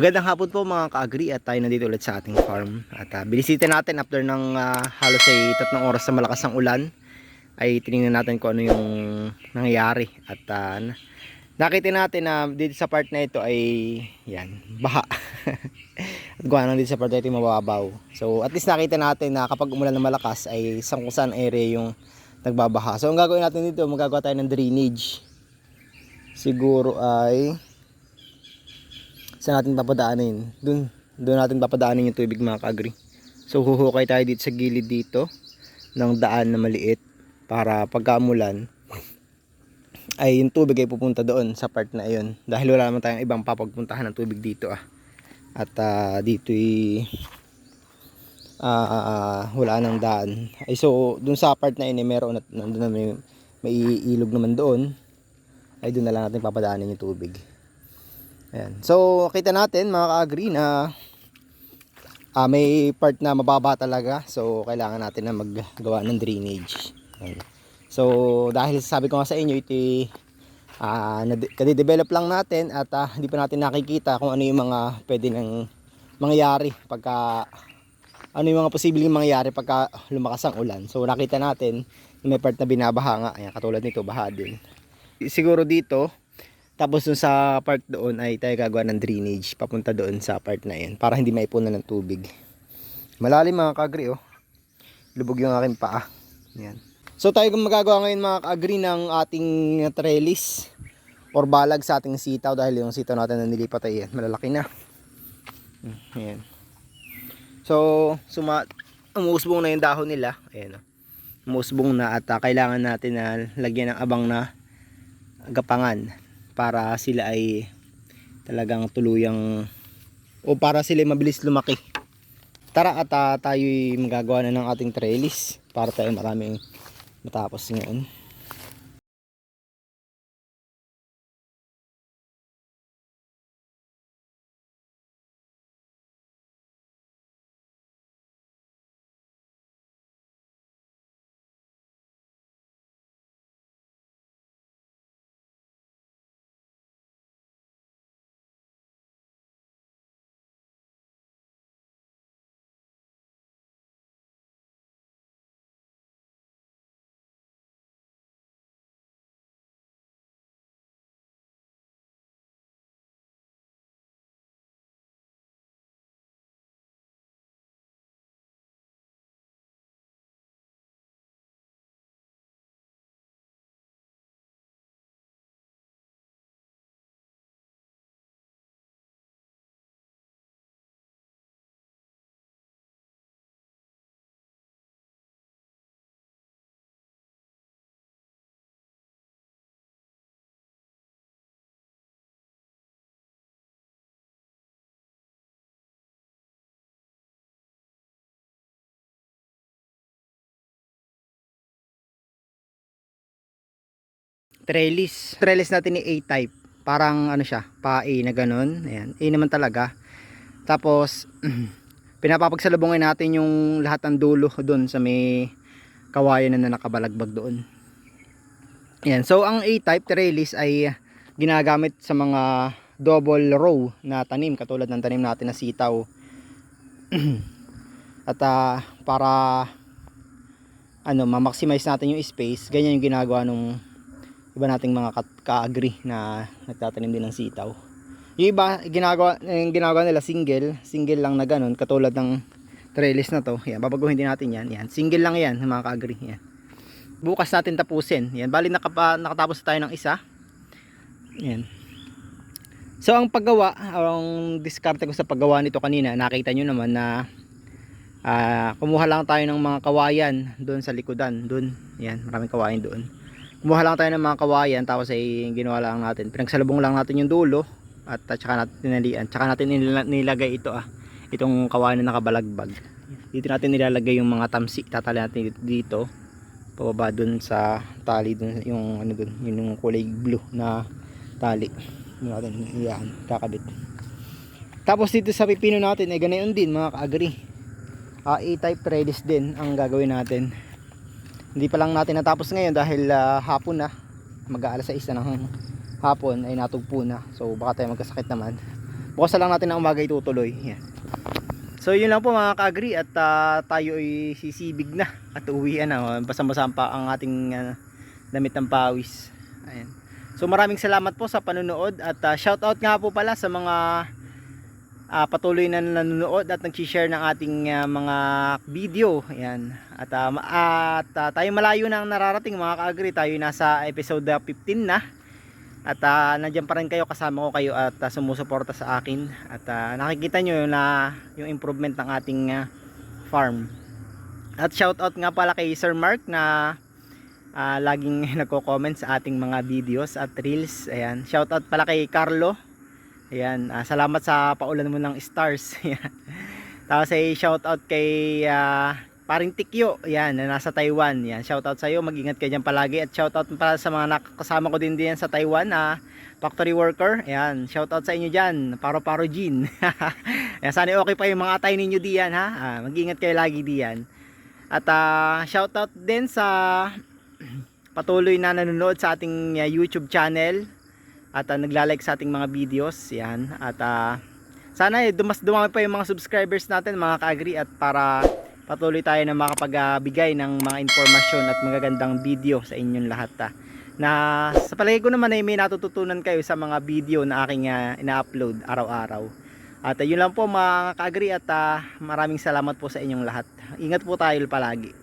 Magandang hapon po mga ka-agri at tayo nandito ulit sa ating farm. At binisita natin after ng halos ay 3 oras sa malakas ng ulan. Ay tinignan natin kung ano yung nangyayari. At nakita natin na dito sa part na ito ay yan, baha. At gawa lang dito sa part na ito mababaw. So at least nakita natin na kapag umulan ng malakas ay kung saan area yung nagbabaha. So ang gagawin natin dito, magagawa tayo ng drainage. Siguro ay saan natin papadaanin? Doon natin papadaanin yung tubig mga ka-agri. So huhukay tayo dito sa gilid dito ng daan na maliit para pagka umulan ay yung tubig ay pupunta doon sa part na iyon. Dahil wala naman tayong ibang papagpuntahan ng tubig dito At dito wala nang daan. Ay so doon sa part na yun meron at nandun na may ilog naman doon. Ay doon na lang natin papadaanin yung tubig. Ayan. So kita natin mga ka-agri na may part na mababa talaga. So kailangan natin na maggawa ng drainage. Ayan. So dahil sabi ko nga sa inyo ito kadi-develop lang natin at hindi pa natin nakikita kung ano yung mga pwede nang mangyayari pagka ano yung mga posibleng mangyayari pagka lumakas ang ulan. So nakita natin may part na binabaha nga. Ayan, katulad nito baha din. Siguro dito tapos dun sa part doon ay tayo gagawa ng drainage papunta doon sa part na yan para hindi maipunan ng tubig. Malalim mga ka-agri lubog yung aking paa. Yan. So tayo magagawa ngayon mga ka-agri ng ating trellis or balag sa ating sitaw dahil yung sitaw natin na nilipat ay yan, malalaki na. Yan. So umusbong na yung dahon nila. Ayan, umusbong na at kailangan natin na lagyan ng abang na gapangan para sila ay talagang tuluyang o para sila mabilis lumaki. Tara at tayo'y magagawa na ng ating trellis para tayo maraming matapos ngayon. Trellis natin ni A-type. Parang ano siya, pa A na ganun. Ayan, A naman talaga. Tapos pinapapagsalubungin natin yung lahat ng dulo doon sa may kawayan na nakabalagbag doon. Ayan, so ang A-type trellis ay ginagamit sa mga double row na tanim katulad ng tanim natin na sitaw. At para ma-maximize natin yung space, ganyan yung ginagawa nung iba nating mga ka-agri na nagtatanim din ng sitaw. Yung iba ginagawa nila single lang na ganun katulad ng trellis na to. Yan, babaguhin din natin yan. Yan, single lang yan mga ka-agri. Yan. Bukas natin tapusin. Yan, bali nakatapos tayo ng isa. Yan. So ang paggawa, ang diskarte ko sa paggawa nito kanina, nakita nyo naman na kumuha lang tayo ng mga kawayan doon sa likodan. Doon, yan, maraming kawayan doon. Kumuha lang tayo ng mga kawayan tapos ay ginawa lang natin, pinagsalubong lang natin yung dulo at saka natin tinalian, saka natin nilagay itong kawayan na nakabalagbag. Dito natin nilalagay yung mga tamsi, tatali natin dito pababa dun sa tali dun, yung ano dun, yung kulay blue na tali dun natin iyan, kakabit. Tapos dito sa pipino natin ay ganayon din mga ka-agri, A-type trellis din ang gagawin natin. Hindi pa lang natin natapos ngayon dahil hapon na, mag-aalas 6 na ng hapon ay natugpo na. So baka tayo magkasakit naman. Bukas na lang natin ng umaga itutuloy. Yan. So yun lang po mga ka-agri at tayo ay sisibig na at uwian na. Basa-basa pa ang ating damit ng pawis. Ayan. So maraming salamat po sa panunood at shout out nga po pala sa mga patuloy na nanonood at nag-share ng ating mga video. Ayan. At tayo malayo na ang nararating mga ka-agri. Tayo nasa episode 15 na. At nandiyan pa rin kayo, kasama ko kayo at sumusuporta sa akin. At nakikita nyo yung improvement ng ating farm. At shout out nga pala kay Sir Mark na laging nagko-comment sa ating mga videos at reels. Ayan. Shout out pala kay Carlo. Ayan. Salamat sa paulan mo ng stars. Tapos ay shout out kay Paring Tikyo, yan, na nasa Taiwan. Yan, shoutout sa iyo, mag-ingat kayo diyan palagi at shoutout para sa mga nakakasama ko din diyan sa Taiwan na factory worker. Yan, shoutout sa inyo diyan, Paro-Paro Jean. Yan, sana okay pa yung mga atay ninyo diyan ha. Mag-ingat kayo lagi diyan. At shoutout din sa patuloy na nanonood sa ating YouTube channel at nagla-like sa ating mga videos. Yan, at sana dumami pa yung mga subscribers natin mga ka-agri at para patuloy tayo na makapagbigay ng mga informasyon at magagandang video sa inyong lahat na sa palagay ko naman ay may natututunan kayo sa mga video na aking ina-upload araw-araw. At yun lang po mga ka-agri at maraming salamat po sa inyong lahat. Ingat po tayo palagi.